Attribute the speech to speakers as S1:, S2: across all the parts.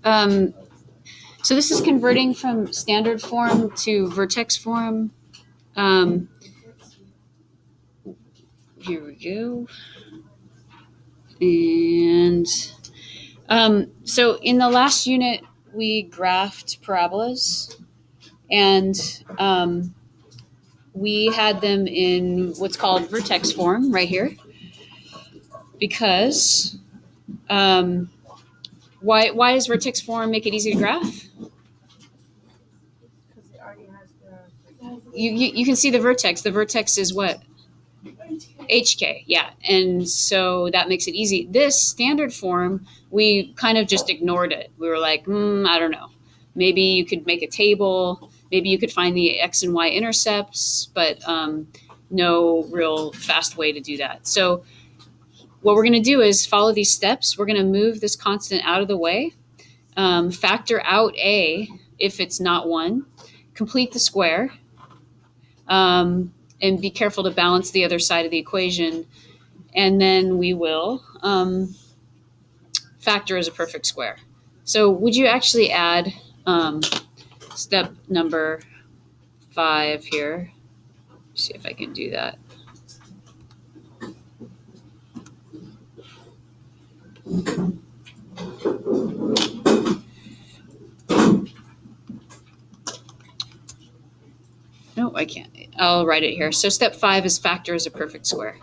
S1: Um, so this is converting from standard form to vertex form. Um, here we go. And so in the last unit, we graphed parabolas, and we had them in what's called vertex form right here, because why does vertex form make it easy to graph? You can see the vertex. The vertex is what? HK, yeah. And so that makes it easy. This standard form, we kind of just ignored it. We were like, I don't know. Maybe you could make a table. Maybe you could find the X and Y intercepts, but no real fast way to do that. So what we're going to do is follow these steps. We're going to move this constant out of the way, factor out A if it's not 1, complete the square, and be careful to balance the other side of the equation. And then we will factor as a perfect square. So would you actually add step number 5 here? See if I can do that. No, I can't. I'll write it here. So step 5 is factor as a perfect square.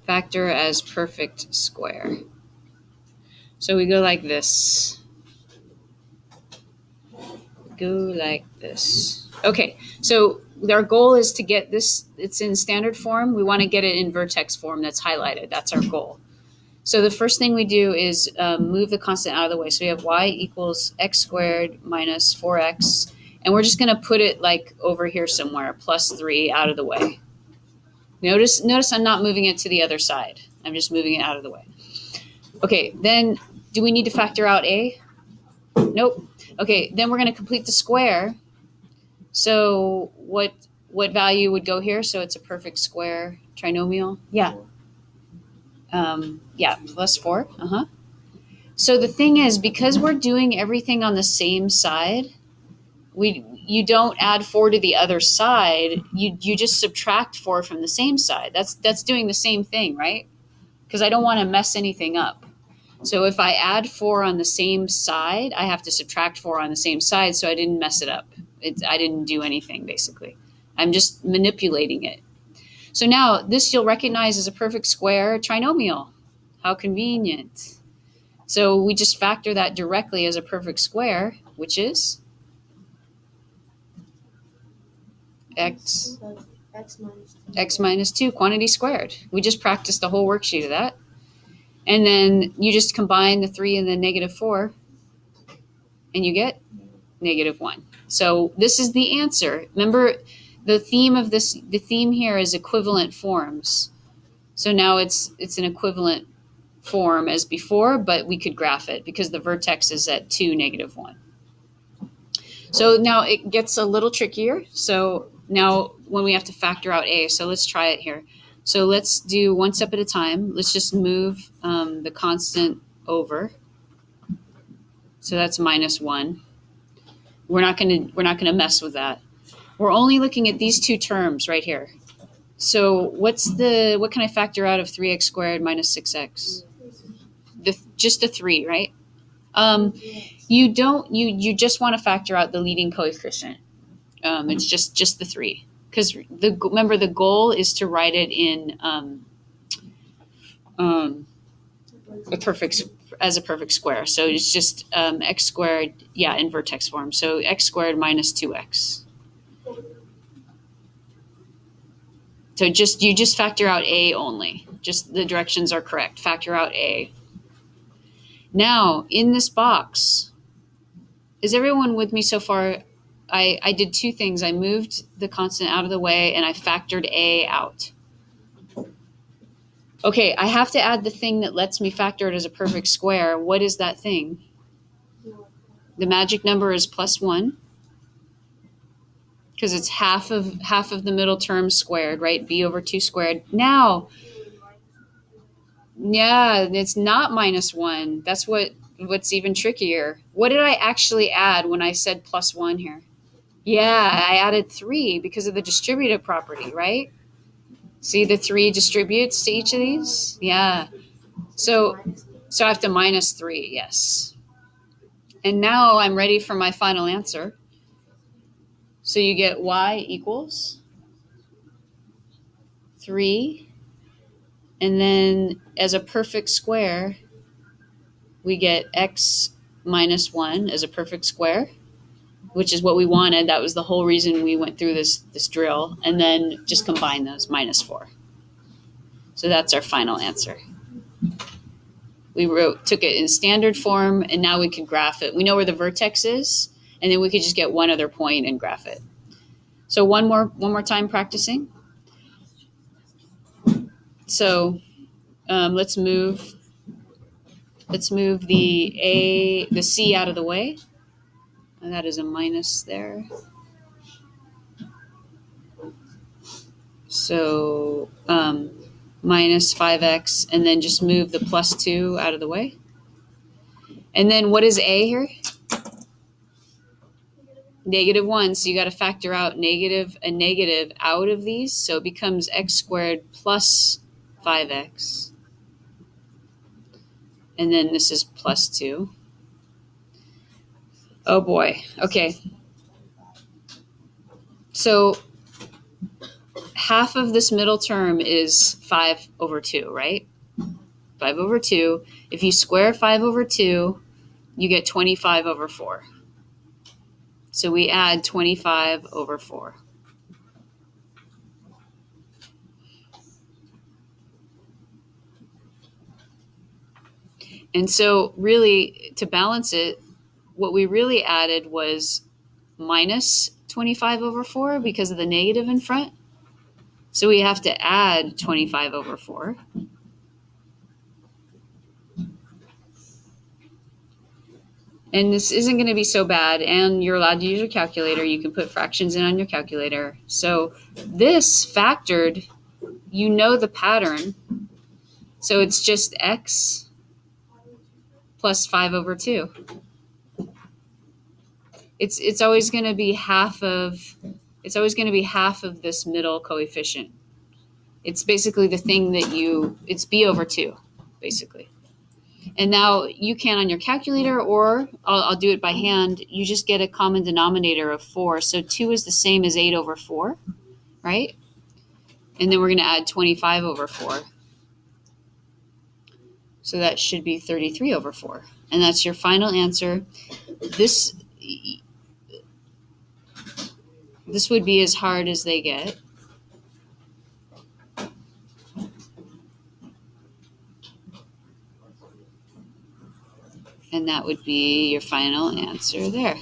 S1: Factor as perfect square. So we go like this. Go like this. Okay, so our goal is to get this, it's in standard form. We want to get it in vertex form that's highlighted. That's our goal. So the first thing we do is move the constant out of the way. So we have y equals x squared minus 4x. And we're just going to put it like over here somewhere, plus 3 out of the way. Notice I'm not moving it to the other side. I'm just moving it out of the way. Okay, then do we need to factor out a? Nope. Okay, then we're going to complete the square. So what value would go here? So it's a perfect square trinomial. Yeah. Yeah, plus 4. So the thing is, because we're doing everything on the same side, you don't add 4 to the other side. You just subtract 4 from the same side. That's doing the same thing, right? Because I don't want to mess anything up. So if I add 4 on the same side, I have to subtract 4 on the same side, so I didn't mess it up. I didn't do anything, basically. I'm just manipulating it. So now this you'll recognize as a perfect square trinomial. How convenient. So we just factor that directly as a perfect square, which is x minus 2, quantity squared. We just practiced the whole worksheet of that. And then you just combine the 3 and the negative 4, and you get negative 1. So this is the answer. Remember, the theme here is equivalent forms. So now it's an equivalent form as before, but we could graph it because the vertex is at 2, negative 1. So now it gets a little trickier. So now when we have to factor out a, so let's try it here. So let's do one step at a time. Let's just move the constant over. So that's minus 1. We're not gonna mess with that. We're only looking at these two terms right here. So what can I factor out of 3x squared minus 6x? Just a 3, right? You just want to factor out the leading coefficient. It's just the 3, because remember the goal is to write it in a perfect square. So it's just x squared, in vertex form. So x squared minus 2x. So you just factor out a only. Just the directions are correct. Factor out a. Now in this box, is everyone with me so far? I did 2 things. I moved the constant out of the way and I factored a out. Okay, I have to add the thing that lets me factor it as a perfect square. What is that thing? The magic number is plus 1, because it's half of the middle term squared, right? B over 2 squared. Now, Yeah, it's not -1. That's what's even trickier. What did I actually add when I said +1 here? Yeah, I added 3 because of the distributive property, right? See the 3 distributes to each of these? Yeah. So I have to -3, yes. And now I'm ready for my final answer. So you get y equals 3, and then as a perfect square, we get x -1 as a perfect square, which is what we wanted. That was the whole reason we went through this drill, and then just combine those -4. So that's our final answer. We took it in standard form, and now we can graph it. We know where the vertex is, and then we could just get one other point and graph it. So one more time practicing. So let's move the C out of the way, and that is a minus there. So minus 5x, and then just move the +2 out of the way. And then what is a here? -1. So you got to factor out a negative out of these. So it becomes x squared plus 5x. And then this is +2. Oh boy. Okay. So half of this middle term is 5/2, right? 5/2. If you square 5/2, you get 25/4. So we add 25/4. And so really, to balance it, what we really added was minus 25/4 because of the negative in front. So we have to add 25/4. And this isn't going to be so bad, and you're allowed to use your calculator. You can put fractions in on your calculator. So this factored, you know the pattern. So it's just x plus 5/2. It's always going to be half of this middle coefficient. It's basically the thing that it's b/2, basically. And now you can on your calculator, or I'll do it by hand. You just get a common denominator of 4. So 2 is the same as 8/4, right? And then we're going to add 25/4. So that should be 33/4. And that's your final answer. This would be as hard as they get. And that would be your final answer there.